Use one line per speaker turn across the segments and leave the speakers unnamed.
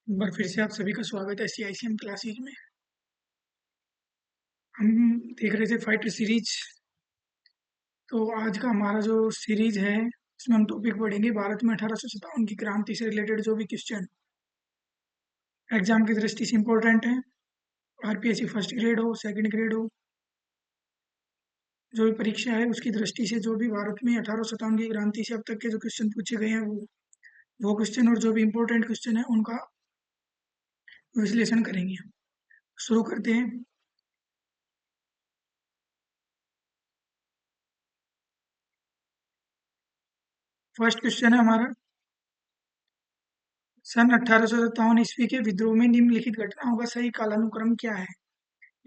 एक बार फिर से आप सभी का स्वागत है सीआईसीएम क्लासेज में। हम देख रहे थे फाइटर सीरीज। तो आज का हमारा जो सीरीज है इसमें हम टॉपिक पढ़ेंगे भारत में 1857 की क्रांति से रिलेटेड जो भी क्वेश्चन एग्जाम की दृष्टि से इम्पोर्टेंट है। आरपीएससी फर्स्ट ग्रेड हो सेकंड ग्रेड हो, जो भी परीक्षा है उसकी दृष्टि से जो भी भारत में 1857 की क्रांति से अब तक के जो क्वेश्चन पूछे गए हैं वो क्वेश्चन और जो भी इम्पोर्टेंट क्वेश्चन है उनका विश्लेषण करेंगे। शुरू करते हैं। फर्स्ट क्वेश्चन है हमारा, सन 1857 ईस्वी के विद्रोह में निम्नलिखित घटनाओं का सही कालानुक्रम क्या है?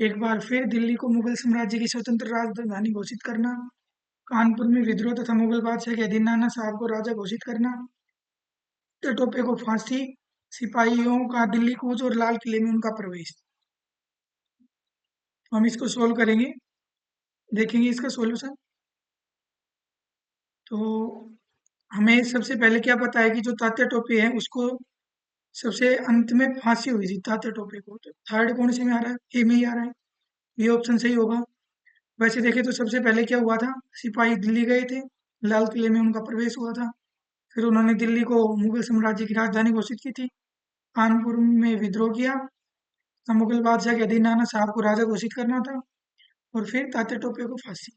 एक बार फिर दिल्ली को मुगल साम्राज्य की स्वतंत्र राजधानी घोषित करना, कानपुर में विद्रोह तथा मुगल बादशाह के अधीन नाना साहब को राजा घोषित करना, टोपे को फांसी, सिपाहियों का दिल्ली कूच और लाल किले में उनका प्रवेश। तो हम इसको सोल्व करेंगे, देखेंगे इसका सॉल्यूशन। तो हमें सबसे पहले क्या पता है कि जो तात्या टोपे है उसको सबसे अंत में फांसी हुई थी तात्या टोपे को। तो थर्ड कौन से में आ रहा है? ए में ही आ रहा है। ये ऑप्शन सही होगा। वैसे देखें तो सबसे पहले क्या हुआ था, सिपाही दिल्ली गए थे, लाल किले में उनका प्रवेश हुआ था। फिर उन्होंने दिल्ली को मुगल साम्राज्य की राजधानी घोषित की थी, कानपुर में विद्रोह किया, तब मुगल बादशाह के अधीन नाना साहब को राजा घोषित करना था, और फिर तात्या टोपे को फांसी।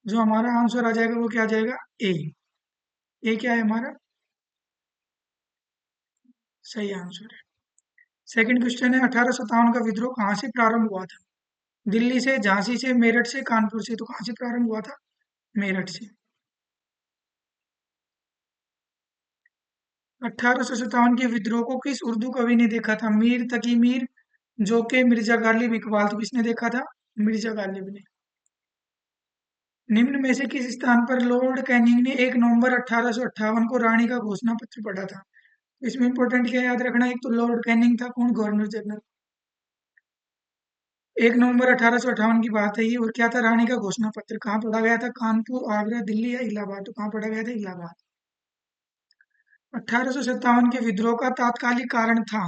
जो हमारा आंसर आ जाएगा वो क्या आ जाएगा? ए। ए क्या है हमारा? सही आंसर है। सेकंड क्वेश्चन है, 1857 का विद्रोह कहाँ से प्रारंभ हुआ था? दिल्ली से, झांसी से, मेरठ से, कानपुर से। तो कहाँ से प्रारंभ हुआ था? मेरठ से। 1857 के विद्रोह को किस उर्दू कवि ने देखा था? मीर तकी मीर, जोके, मिर्जा गालिब, इकबाल। तो किसने देखा था? मिर्जा गालिब ने। निम्न में से किस स्थान पर लॉर्ड कैनिंग ने 1 नवंबर 1858 को रानी का घोषणा पत्र पढ़ा था? इसमें इंपॉर्टेंट क्या याद रखना है? एक तो लॉर्ड कैनिंग था, कौन? Governor general. 1 नवंबर 1858 की बात है ये। और क्या था? रानी का घोषणा पत्र। कहाँ पढ़ा गया था? कानपुर, आगरा, दिल्ली या इलाहाबाद? तो कहाँ पढ़ा गया था? इलाहाबाद। 1857 के विद्रोह का तात्कालिक कारण था,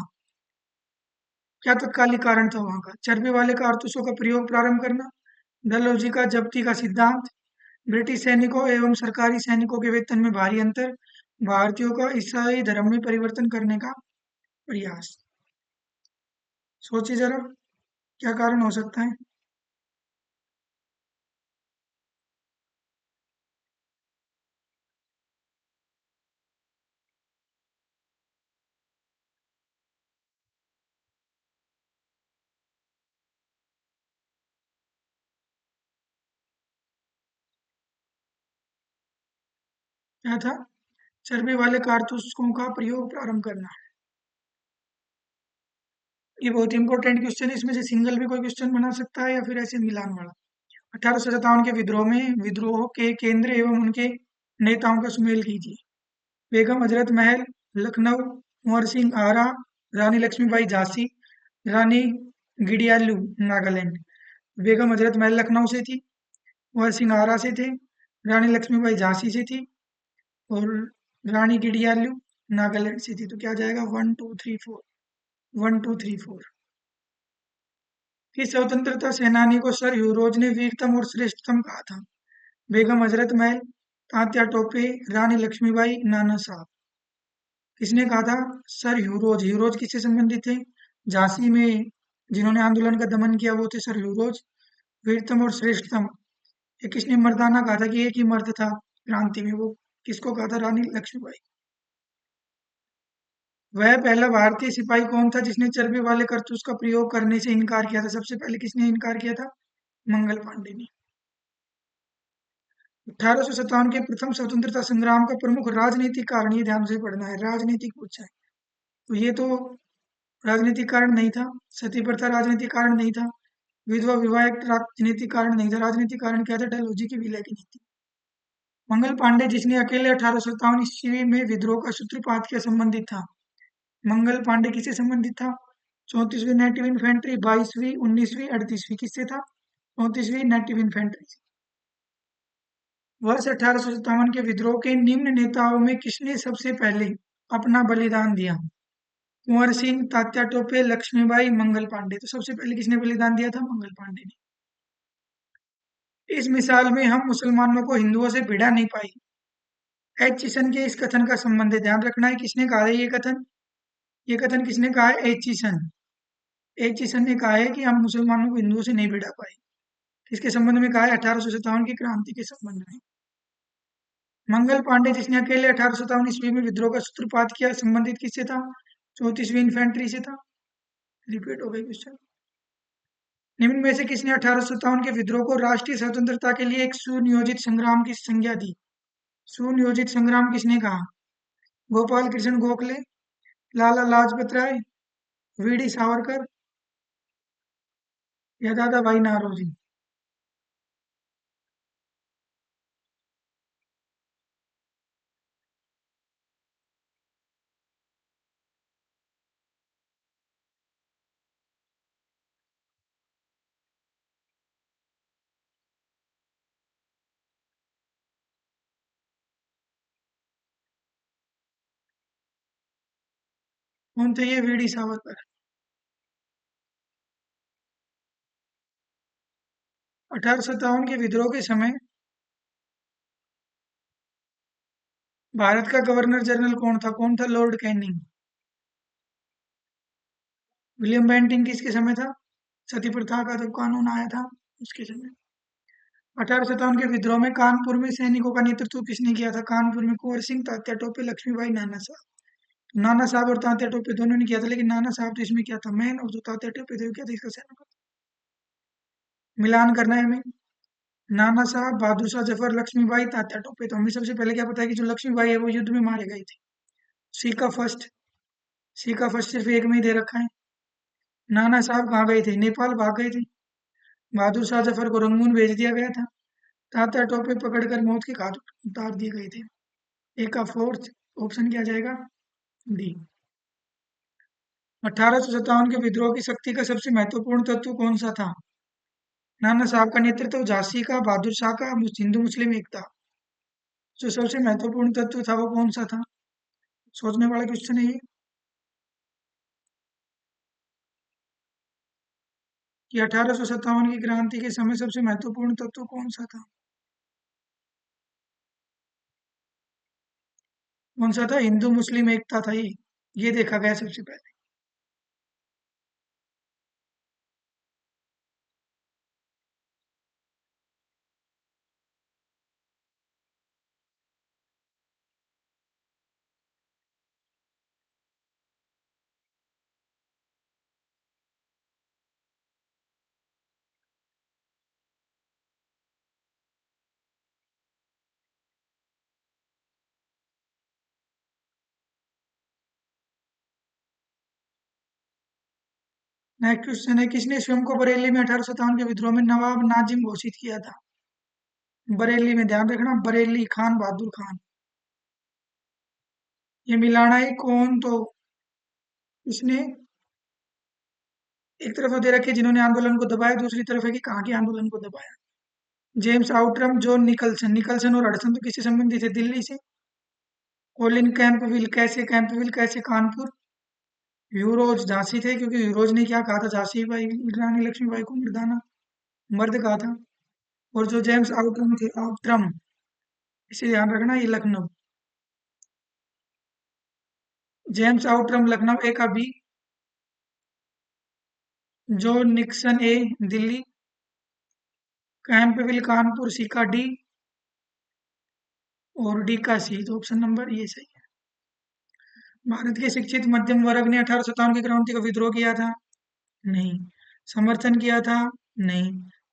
क्या तत्कालिक कारण था वहां का? चर्बी वाले कारतूसों का प्रयोग प्रारंभ करना, डलहौजी का जब्ती का सिद्धांत, ब्रिटिश सैनिकों एवं सरकारी सैनिकों के वेतन में भारी अंतर, भारतीयों का ईसाई धर्म में परिवर्तन करने का प्रयास। सोचिए जरा, क्या कारण हो सकता है? क्या था? चर्बी वाले कारतूसों का प्रयोग प्रारंभ करना। ये बहुत इंपॉर्टेंट क्वेश्चन है। इसमें से सिंगल भी कोई क्वेश्चन बना सकता है या फिर ऐसे मिलान वाला। 1857 के विद्रोह में विद्रोह के केंद्र एवं उनके नेताओं का सुमेल कीजिए। बेगम हजरत महल, लखनऊ, कुंवर सिंह आरा, रानी लक्ष्मीबाई झांसी, रानी गिडियालू, नागालैंड। बेगम हजरत महल लखनऊ से थी, कुंवर सिंह आरा से थे, रानी लक्ष्मीबाई झांसी से थी, और रानी गिडियालू नागालैंड से थी। तो क्या जाएगा? 1 2 3 4। 1 2 3 4। किस स्वतंत्रता सेनानी को सर ह्यूरोज ने वीरतम और श्रेष्ठतम कहा था? बेगम हजरत महल, तात्या टोपे, रानी लक्ष्मीबाई, नाना साहब। किसने कहा था? Sir Hugh Rose. ह्यूरोज किससे संबंधित थे? झांसी में जिन्होंने आंदोलन का दमन किया वो थे सर ह्यूरोज। वीरतम और श्रेष्ठतम, ये किसने मर्दाना कहा था कि एक ही मर्द था क्रांति में? वो किसको कहा था? रानी लक्ष्मीबाई। वह पहला भारतीय सिपाही कौन था जिसने चर्बी वाले कारतूस का प्रयोग करने से इनकार किया था? सबसे पहले किसने इनकार किया था? मंगल पांडे ने। 1857 के प्रथम स्वतंत्रता संग्राम का प्रमुख राजनीतिक कारण, ये ध्यान से पढ़ना है, राजनीतिक पूछा है। तो ये तो राजनीतिक कारण नहीं था। सती प्रथा राजनीतिक कारण नहीं था। विधवा विवाह एक राजनीतिक कारण नहीं था। राजनीतिक कारण क्या था? डलहौजी की विलय की नीति। मंगल पांडे जिसने अकेले 1857 ईस्वी में विद्रोह का सूत्रपात किया, संबंधित था। मंगल पांडे किससे संबंधित था? 34वीं नेटिव इन्फेंट्री, 22वीं, 19वीं, 38वीं। किससे था? 34वीं नेटिव इन्फेंट्री से। वर्ष 1857 के विद्रोह के निम्न नेताओं में किसने सबसे पहले अपना बलिदान दिया? कुंवर सिंह, तात्या टोपे, लक्ष्मीबाई, मंगल पांडे। तो सबसे पहले किसने बलिदान दिया था? मंगल पांडे ने। इस मिसाल में हम मुसलमानों को हिंदुओं से भिड़ा नहीं पाई। एचिसन के इस कथन का संबंध है, ध्यान रखना है किसने कहा है ये कथन। ये कथन किसने कहा है? एचिसन। एचिसन ने कहा है कि हम मुसलमानों को हिंदुओं से नहीं भिड़ा पाए। किसके संबंध में कहा है? 1857 की क्रांति के संबंध में। मंगल पांडे जिसने अकेले 1857 ईस्वी में विद्रोह का सूत्रपात किया, संबंधित किससे था? 34वीं इन्फेंट्री से था। रिपीट हो गई क्वेश्चन। निम्न में से किसने 1857 के विद्रोह को राष्ट्रीय स्वतंत्रता के लिए एक सुनियोजित संग्राम की संज्ञा दी? सुनियोजित संग्राम किसने कहा? गोपाल कृष्ण गोखले, लाला लाजपत राय, वीडी सावरकर या दादा भाई नारोजी। कौन थे ये? वीडी सावरकर। 1857 के विद्रोह के समय भारत का गवर्नर जनरल कौन था? कौन था? Lord Canning. विलियम बेंटिंग किसके समय था? सती प्रथा का जब कानून आया था उसके समय। 1857 के विद्रोह में कानपुर में सैनिकों का नेतृत्व किसने किया था? कानपुर में कुंवर सिंह, तात्या टोपे, लक्ष्मीबाई, नाना साहब। नाना साहब और तात्या टोपे दोनों ने किया था, लेकिन नाना साहब तो इसमें क्या था? मैन। और जो तात्या टोपे थे वो क्या थे? इसका सेनापति। मिलान करना है हमें। नाना साहब, बहादुर शाह जफर, लक्ष्मीबाई, तात्या टोपे। तो हमें सबसे पहले क्या पता है कि जो लक्ष्मीबाई है वो युद्ध में मारे गए थे। सी का फर्स्ट। सी का फर्स्ट सिर्फ एक में ही दे रखा है। नाना साहब कहाँ गए थे? नेपाल भाग गए थे। बहादुर शाह जफर को रंगून भेज दिया गया था। तात्या टोपे पकड़कर मौत के घाट उतार दिए गए थे। ए का फोर्थ ऑप्शन क्या जाएगा? डी। 1857 के विद्रोह की शक्ति का सबसे महत्वपूर्ण तत्व कौन सा था? नाना साहब का नेतृत्व, झांसी का, बहादुर शाह का, हिंदू मुस्लिम एकता। जो सबसे महत्वपूर्ण तत्व था वो कौन सा था? सोचने वाला क्वेश्चन है ये कि 1857 की क्रांति के समय सबसे महत्वपूर्ण तत्व कौन सा था? कौन सा था? हिंदू मुस्लिम एकता था ये देखा गया सबसे पहले। नेक्स्ट क्वेश्चन है, किसने स्वयं को बरेली में 1857 के विद्रोह में नवाब नाजिम घोषित किया था? बरेली में, ध्यान रखना, बरेली, खान बहादुर खान। ये मिलाना है कौन? तो इसने एक तरफ तो दे रखे जिन्होंने आंदोलन को दबाया, दूसरी तरफ है कि कहाँ के आंदोलन को दबाया। James Outram, John Nicholson. Nicholson और हडसन तो किससे संबंधित है? दिल्ली से। कोलिन कैंपविल, कैसे कैंपविल, कैसे कानपुर। ह्यूरोज झांसी थे, क्योंकि ह्यूरोज ने क्या कहा था? झांसी बाई, रानी लक्ष्मीबाई को मर्दाना मर्द कहा था। और जो जेम्स आउटरम थे, आउटरम, इसे ध्यान रखना, ये लखनऊ। जेम्स आउटरम लखनऊ, ए का बी। जॉन निक्सन, ए दिल्ली। कैंपविल कानपुर, सी का डी। और डी का सी। तो ऑप्शन नंबर ये सही है। भारत के शिक्षित मध्यम वर्ग ने 1857 की क्रांति का विद्रोह किया था? नहीं। समर्थन किया था? नहीं।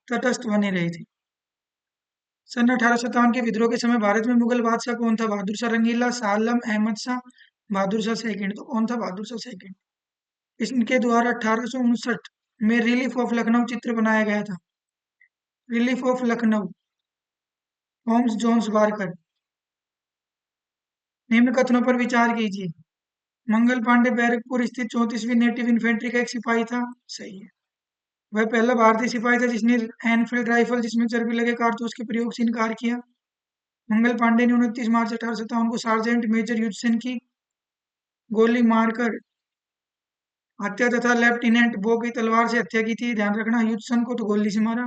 तटस्थ बने रहे थे। सन 1857 के विद्रोह के समय भारत में मुगल बादशाह कौन था? बहादुर शाह रंगीला, शाह आलम, अहमद शाह, बहादुर शाह सेकंड। तो कौन था? बहादुर शाह सेकंड। इनके द्वारा 1859 में रिलीफ ऑफ लखनऊ चित्र बनाया गया था। Relief of Lucknow, Holmes Jones Barker. निम्न कथनों पर विचार कीजिए। मंगल पांडे बैरकपुर स्थित 34वीं नेटिव इन्फेंट्री का एक सिपाही था। सही है। वह पहला भारतीय सिपाही था जिसने एनफील्ड राइफल, जिसमें चर्बी लगे कारतूस के प्रयोग से इनकार किया। मंगल पांडे ने 29 मार्च 1857 को सार्जेंट मेजर युद्धसेन की गोली मारकर हत्या तथा लेफ्टिनेंट बो की तलवार से हत्या की थी, ध्यान रखना। ह्यूडसन को तो गोली से मारा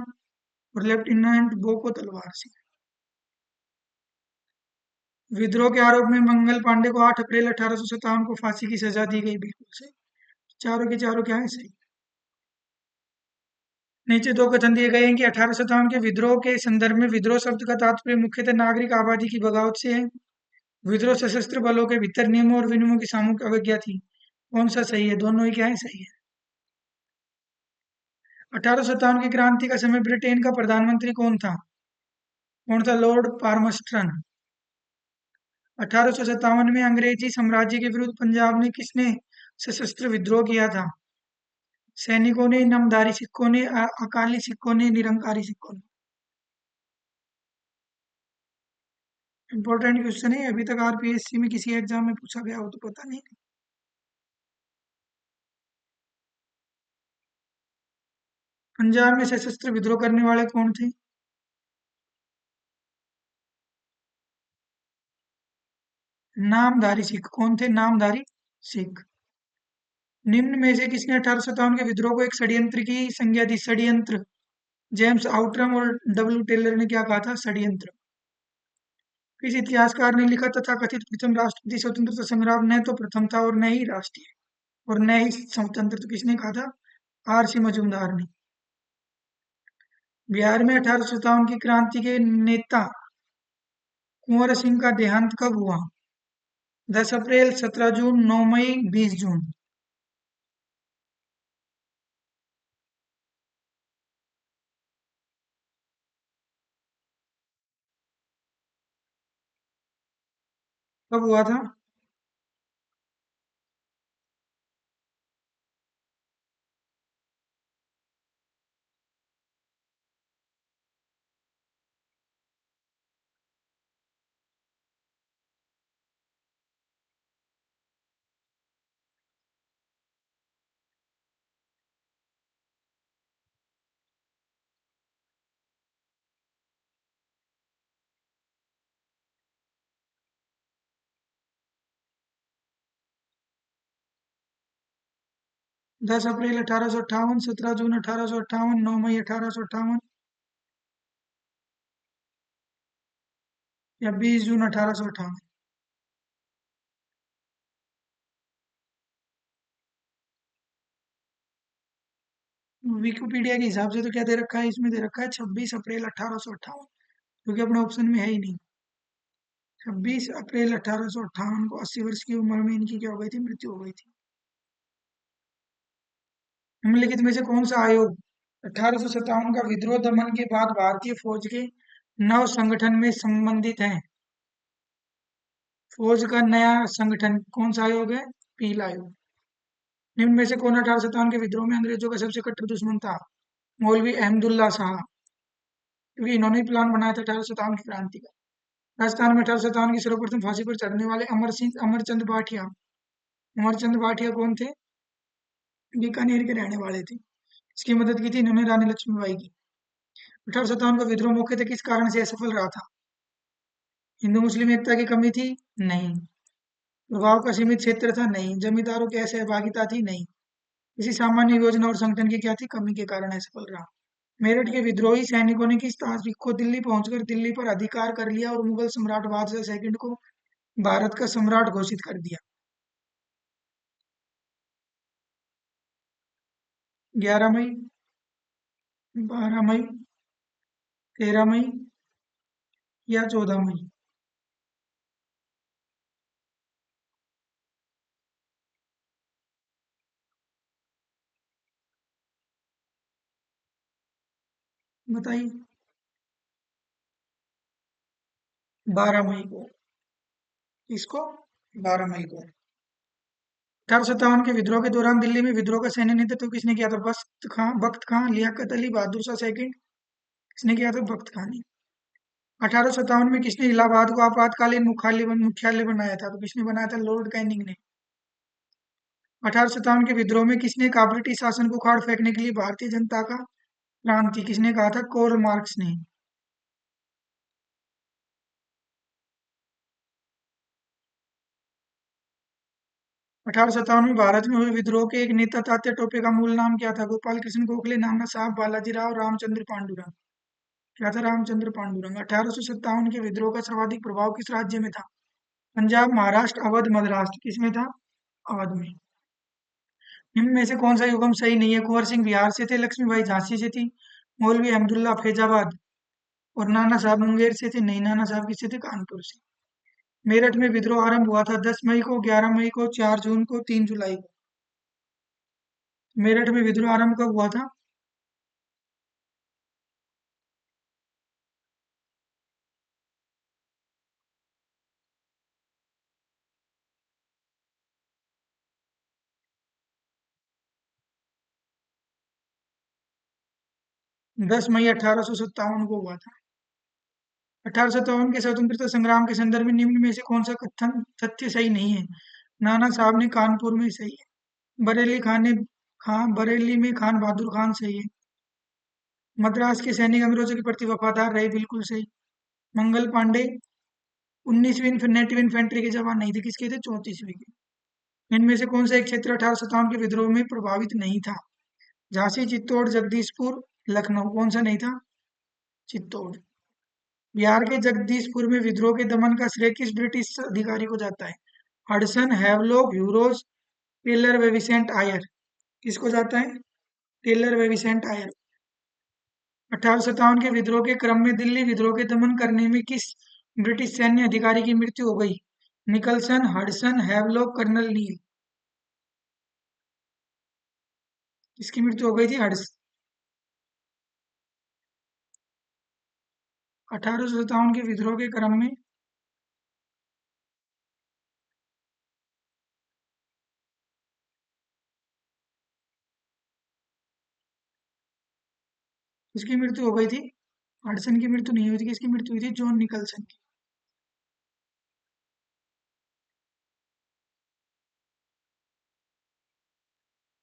और लेफ्टिनेंट बो को तलवार से। विद्रोह के आरोप में मंगल पांडे को 8 अप्रैल 1857 को फांसी की सजा दी गई, बिल्कुल सही। चारों के चारों क्या है, सही। नीचे दो कथन दिए गए हैं कि 1857 के विद्रोह के संदर्भ में विद्रोह शब्द का तात्पर्य मुख्यतः नागरिक आबादी की बगावत से है। विद्रोह सशस्त्र बलों के भीतर नियमों और विनियमों की सामूहिक अवज्ञा थी। कौन सा सही है, दोनों ही क्या है, सही है। 1857 की क्रांति का समय ब्रिटेन का प्रधानमंत्री कौन था? कौन था? लॉर्ड पार्मस्टन। 1857 में अंग्रेजी साम्राज्य के विरुद्ध पंजाब में किसने सशस्त्र विद्रोह किया था? सैनिकों ने, नामधारी सिखों ने, अकाली सिखों ने, निरंकारी सिखों ने। इंपॉर्टेंट क्वेश्चन है, अभी तक आरपीएससी में किसी एग्जाम में पूछा गया हो तो पता नहीं। पंजाब में सशस्त्र विद्रोह करने वाले कौन थे? नामधारी सिख। कौन थे नामधारी सिख? निम्न में से किसने 1857 के विद्रोह को एक षड्यंत्र की संज्ञा दी? षड्यंत्र। जेम्स आउटरम और डब्ल्यू टेलर ने क्या कहा था? षड्यंत्र। किस इतिहासकार ने लिखा तथाकथित प्रथम राष्ट्रपति स्वतंत्रता संग्राम न तो प्रथम था और न ही राष्ट्रीय और न ही स्वतंत्र? तो किसने कहा था? आर सी मजूमदार ने। बिहार में 1857 की क्रांति के नेता कुंवर सिंह का देहांत कब हुआ? 10 अप्रैल, 17 जून, 9 मई, 20 जून। कब हुआ था? 10 अप्रैल 1858, 17 जून 1858, 9 मई 1858 या 20 जून 1858? विकिपीडिया के हिसाब से तो क्या दे रखा है, इसमें दे रखा है 26 अप्रैल 1858, क्योंकि अपने ऑप्शन में है ही नहीं। 26 अप्रैल 1858 को 80 वर्ष की उम्र में इनकी क्या हो गई थी? मृत्यु हो गई थी। निम्नलिखित में से कौन सा आयोग 1857 का विद्रोह दमन के बाद भारतीय फौज के नव संगठन में संबंधित है? फौज का नया संगठन कौन सा आयोग है? पील आयोग। निम्न में से कौन 1857 के विद्रोह में अंग्रेजों का सबसे कट्टर दुश्मन था? मौलवी अहमदुल्ला शाह, क्योंकि इन्होंने ही प्लान बनाया था 1857 की क्रांति का। राजस्थान में 1857 की सर्वप्रथम फांसी पर चढ़ने वाले अमरचंद भाटिया। अमरचंद भाटिया कौन थे? बीकानेर के रहने वाले थे। इसकी मदद की थी इन्होंने रानी लक्ष्मीबाई की। 1857 का विद्रोह मुख्यतः किस कारण से असफल रहा था? हिंदू मुस्लिम एकता की कमी थी? नहीं। प्रभाव का सीमित क्षेत्र था? नहीं। जमींदारों की असहभागिता थी? नहीं। किसी सामान्य योजना और संगठन की क्या थी? कमी के कारण असफल रहा। मेरठ के विद्रोही सैनिकों ने किस तारीख को दिल्ली पहुंचकर दिल्ली पर अधिकार कर लिया और मुगल सम्राट बादशाह सेकंड को भारत का सम्राट घोषित कर दिया? 11 मई, 12 मई, 13 मई या 14 मई? बताइए। 12 मई को। किसको? 12 मई को। 1857 के विद्रोह के दौरान दिल्ली में विद्रोह का सैन्य नेतृत्व किसने किया था? बख्त खां, लियाकत अली, बहादुर शाह सेकंड? किसने किया था? बख्त खां ने। 1857 में किसने इलाहाबाद को आपातकालीन मुख्यालय बनाया था? तो किसने बनाया था? लॉर्ड कैनिंग ने। 1857 के विद्रोह में किसने कहा ब्रिटिश शासन को उखाड़ फेंकने के लिए भारतीय जनता का क्रांति? किसने कहा था? कार्ल मार्क्स ने। 1857 में भारत में हुए विद्रोह के एक नेता तात्या टोपे का मूल नाम क्या था? गोपाल कृष्ण गोखले, नाना साहब, बालाजी राव, रामचंद्र पांडुरंग। क्या था? रामचंद्र पांडुरंग। 1857 के विद्रोह का सर्वाधिक प्रभाव किस राज्य में था? पंजाब, महाराष्ट्र, अवध, मद्रास। किसमें था? अवध में। निम्न में से कौन सा युगम सही नहीं है? कुंवर सिंह बिहार से थे, लक्ष्मीबाई झांसी से थी, मौलवी अहमदुल्ला फैजाबाद और नाना साहब मुंगेर से थे। नहीं, नाना साहब किससे थे? कानपुर से। मेरठ में विद्रोह आरंभ हुआ था 10 मई को, 11 मई को, 4 जून को, 3 जुलाई को। मेरठ में विद्रोह आरंभ कब हुआ था? 10 मई 1857 को हुआ था। 1857 के स्वतंत्रता संग्राम के संदर्भ में निम्न में से कौन सा कथन तथ्य सही नहीं है? नाना साहब ने कानपुर में सही है। बरेली में खान बहादुर खान सही है। मद्रास के सैनिक अंग्रेजों के प्रति वफादार रहे, बिल्कुल सही। मंगल पांडे 19वीं नेटिव इन्फेंट्री के जवान नहीं थे, किसके थे? 34वीं के। इनमें से कौन सा एक क्षेत्र 1857 के विद्रोह में प्रभावित नहीं था? झांसी, चित्तौड़, जगदीशपुर, लखनऊ। कौन सा नहीं था? चित्तौड़। बिहार के जगदीशपुर में विद्रोह के दमन का श्रेय किस ब्रिटिश अधिकारी को जाता है? हडसन, हैवलॉक, ह्यूरोज, टेलर, वेविसेंट आयर। किसको जाता है? टेलर, वेविसेंट आयर। 1857 के विद्रोह के क्रम में दिल्ली विद्रोह के दमन करने में किस ब्रिटिश सैन्य अधिकारी की मृत्यु हो गई? निकलसन, हडसन, हैवलॉक, कर्नल नील। किसकी मृत्यु हो गई थी? हडस 1857 के विद्रोह के क्रम में किसकी मृत्यु हो गई थी? हडसन की मृत्यु नहीं हुई थी, किसकी मृत्यु हुई थी? जॉन निकलसन की।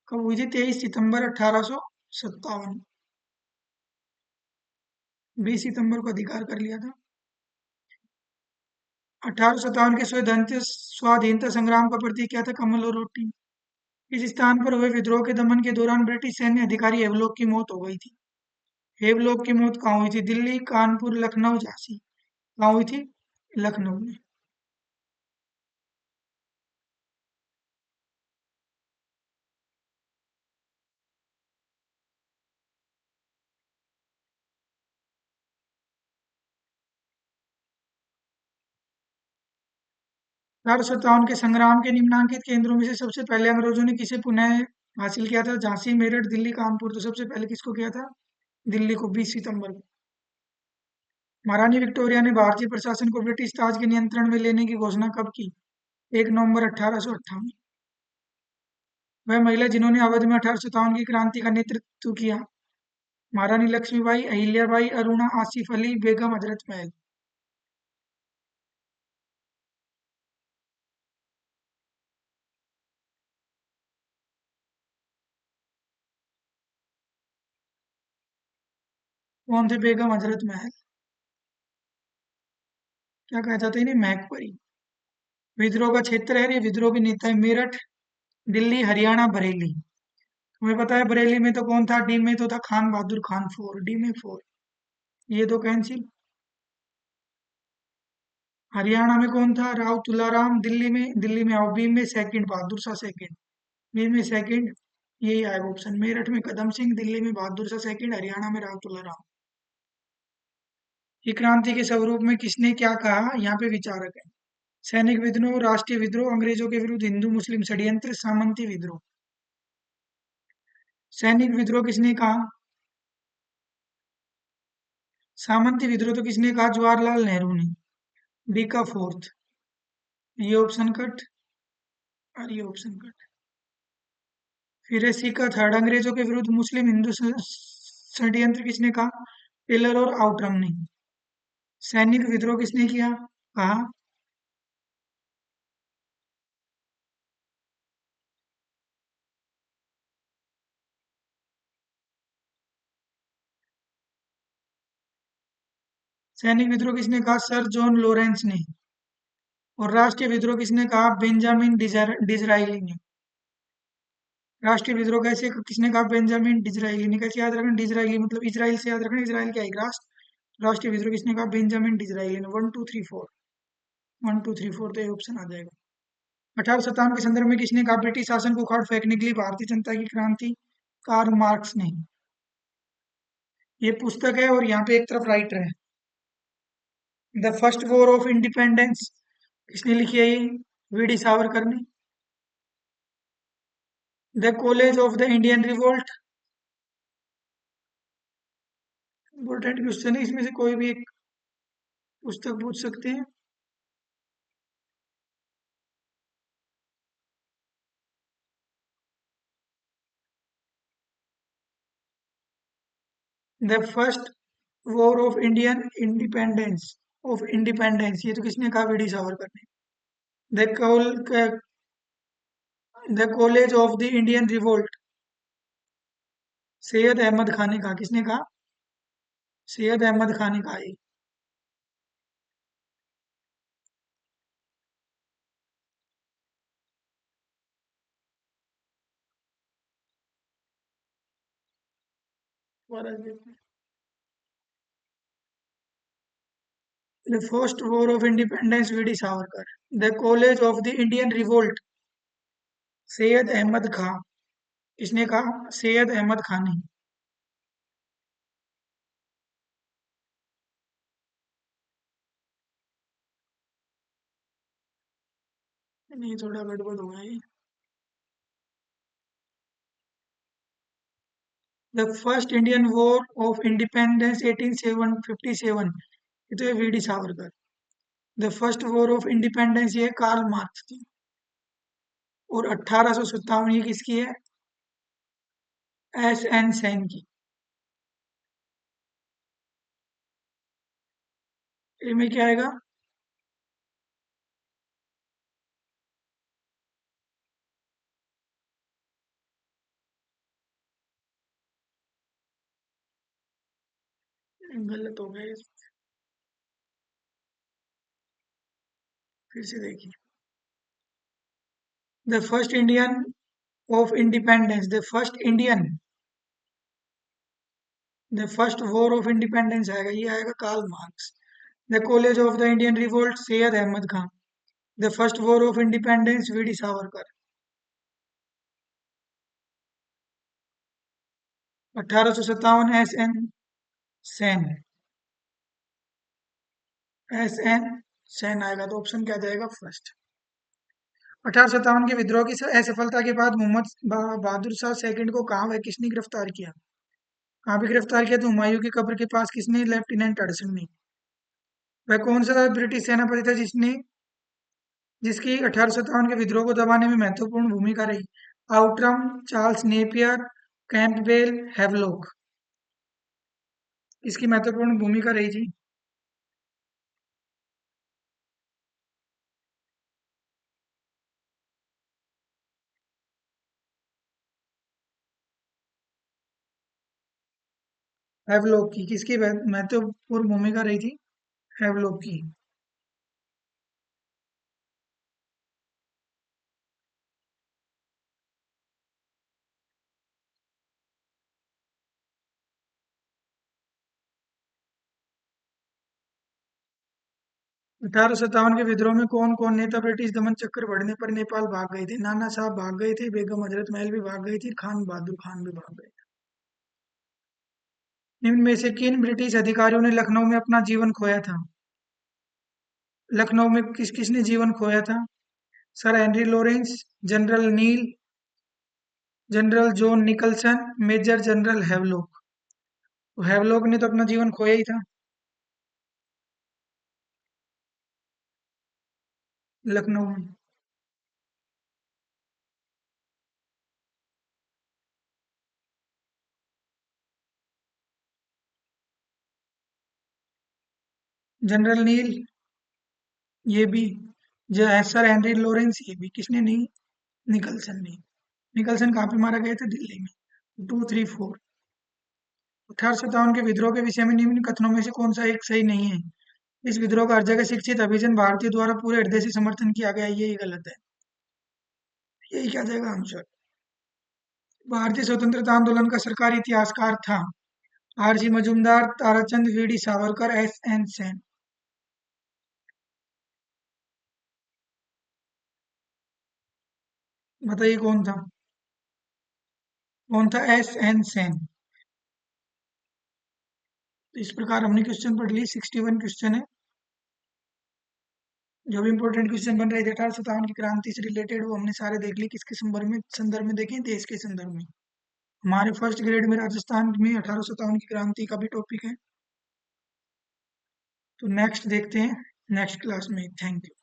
कब हुई थी? 23 सितंबर 1857। 20 सितंबर को अधिकार कर लिया था। 1857 के स्वाधीनता संग्राम का प्रतीक क्या था? कमल और रोटी। इस स्थान पर हुए विद्रोह के दमन के दौरान ब्रिटिश सैन्य अधिकारी हेवलॉक की मौत हो गई थी। हेवलॉक की मौत कहाँ हुई थी? दिल्ली, कानपुर, लखनऊ, झांसी। कहाँ हुई थी? लखनऊ में। अठारह सौ सत्तावन के संग्राम के निम्नांकित केंद्रों में से सबसे पहले अंग्रेजों ने किसे पुनः हासिल किया था? झांसी, मेरठ, दिल्ली, कानपुर। तो सबसे पहले किसको किया था? दिल्ली को, 20 सितंबर को। महारानी विक्टोरिया ने भारतीय प्रशासन को ब्रिटिश ताज के नियंत्रण में लेने की घोषणा कब की? 1 नवंबर 1858। वह महिला जिन्होंने अवध में 1857 की क्रांति का नेतृत्व किया? महारानी लक्ष्मीबाई, अहिल्याबाई, अरुणा, आसिफ अली, बेगम हजरत महल। कौन थे बेगम हजरत महल? क्या कहा जाता है इन्हें? महकपरी। विद्रोह का क्षेत्र है, ये विद्रोह के नेता है। मेरठ, दिल्ली, हरियाणा, बरेली। तुम्हें पता है बरेली में तो कौन था? डी में तो था खान बहादुर खान, 4, डी में 4। ये दो कैंसिल। हरियाणा में कौन था? राव तुलाराम। दिल्ली में आओ, बी में second Bahadur Shah second. B में सेकंड। यही आएगा ऑप्शन। मेरठ में कदम सिंह, दिल्ली में बहादुर शाह सेकंड, हरियाणा में राव तुलाराम। ये क्रांति के स्वरूप में किसने क्या कहा? यहाँ पे विचारक है। सैनिक विद्रोह, राष्ट्रीय विद्रोह, अंग्रेजों के विरुद्ध हिंदू मुस्लिम षड्यंत्र, सामंती विद्रोह। सैनिक विद्रोह किसने कहा? सामंती विद्रोह तो किसने कहा? जवाहरलाल नेहरू ने। डी का 4th। ये ऑप्शन कट और ये ऑप्शन कट। फिर है सी का 3rd। अंग्रेजों के विरुद्ध मुस्लिम हिंदू षड्यंत्र किसने कहा? टेलर और आउटरम ने। सैनिक विद्रोह किसने किया? कहा। सैनिक विद्रोह किसने कहा? सर जॉन लॉरेंस ने। और राष्ट्रीय विद्रोह किसने कहा? बेंजामिन डिजराइली ने। राष्ट्रीय विद्रोह कैसे किसने कहा? बेंजामिन डिजराइली ने। कैसे याद रखना? डिजराइली मतलब इजराइल से याद रखना, इजराइल क्या एक राष्ट्र। राष्ट्रीय विद्रोह किसने कहा? बेंजामिन डिजराइली ने। 1 2 3 4, 1 2 3 4 तो ये ऑप्शन आ जाएगा। 1857 के संदर्भ में किसने कहा ब्रिटिश शासन को उखाड़ फेंकने के लिए भारतीय जनता की क्रांति? कार्ल मार्क्स ने। ये पुस्तक है और यहाँ पे एक तरफ राइटर है। The first war of independence किसने लिखी है? ये वीडी सावरकर ने। The college of the Indian revolt, important question है, इसमें से कोई भी एक पुस्तक पूछ सकते हैं। The first war of Indian independence ये तो किसने कहा? वीडी सावरकर ने। The the college of the Indian revolt Syed Ahmed Khan ने कहा। किसने कहा? सैयद अहमद खान ने कहा ये। The first war of independence VD Savarkar. The college of the Indian revolt Syed Ahmed Khan. किसने कहा? सैयद अहमद खान ने। नहीं, थोड़ा गड़बड़ हो गया ये। The first Indian war of independence 1857 ये तो है VD Savarkar. The first war of independence ये कार्ल मार्क्स की। और 1857 ये किसकी है? एस एन सेन की। इनमें क्या आएगा? गलत हो गया, फिर से देखिए। The first Indian of independence, the first war of independence आएगा, ये आएगा Karl Marx. The college of the Indian revolt Syed Ahmed Khan. The first war of independence VD Savarkar. 1857 Sen. S N Sen आएगा तो ऑप्शन क्या जाएगा? फर्स्ट। 1857 के विद्रोह की असफलता के बाद मोहम्मद बहादुर शाह सेकंड को कहाँ व किसने गिरफ्तार किया? कहाँ पे गिरफ्तार किया? तो हुमायूं की कब्र के पास। किसने? लेफ्टिनेंट अडसन ने। वह कौन सा ब्रिटिश सेनापति था जिसकी 1857 के विद्रोह को दबाने में महत्वपूर्ण भूमिका रही? Outram, Charles Napier, Campbell, Havelock. इसकी महत्वपूर्ण भूमिका रही थी? हैवलॉक की। किसकी महत्वपूर्ण भूमिका रही थी? हैवलॉक की। 1857 के विद्रोह में कौन कौन नेता ब्रिटिश दमन चक्र बढ़ने पर नेपाल भाग गए थे? नाना साहब भाग गए थे, बेगम हजरत महल भी भाग गई थी, खान बहादुर खान भी भाग गए थे। निम्न में से किन ब्रिटिश अधिकारियों ने लखनऊ में अपना जीवन खोया था? लखनऊ में किस किसने जीवन खोया था? Sir Henry Lawrence, general Neill, general John Nicholson, major general Havelock. तो हैवलॉक ने तो अपना जीवन खोया ही था लखनऊ में। जनरल नील, ये भी। जो है सर हेनरी लॉरेंस, ये भी। किसने नहीं? निकलसन ने। निकलसन कहाँ पे मारा गया था? दिल्ली में। 2 3 4। 1857 के विद्रोह के विषय में निम्न कथनों में से कौन सा एक सही नहीं है? इस विद्रोह का हर जगह शिक्षित अभिजन भारतीय द्वारा पूरे हृदय से समर्थन किया गया, यही गलत है। यही क्या जाएगा आंसर। भारतीय स्वतंत्रता आंदोलन का सरकारी इतिहासकार था R C Majumdar, Tarachand, V D Savarkar, S N Sen. बताइए कौन था। कौन था? S N Sen. तो इस प्रकार हमने क्वेश्चन पढ़ ली। 61 क्वेश्चन है। जो भी इंपॉर्टेंट क्वेश्चन बन रहे थे 1857 की क्रांति से रिलेटेड, वो हमने सारे देख लिए। किसके संदर्भ में देखें? देश के संदर्भ में। हमारे फर्स्ट ग्रेड में राजस्थान में 1857 की क्रांति का भी टॉपिक है। तो नेक्स्ट देखते हैं नेक्स्ट क्लास में। Thank you.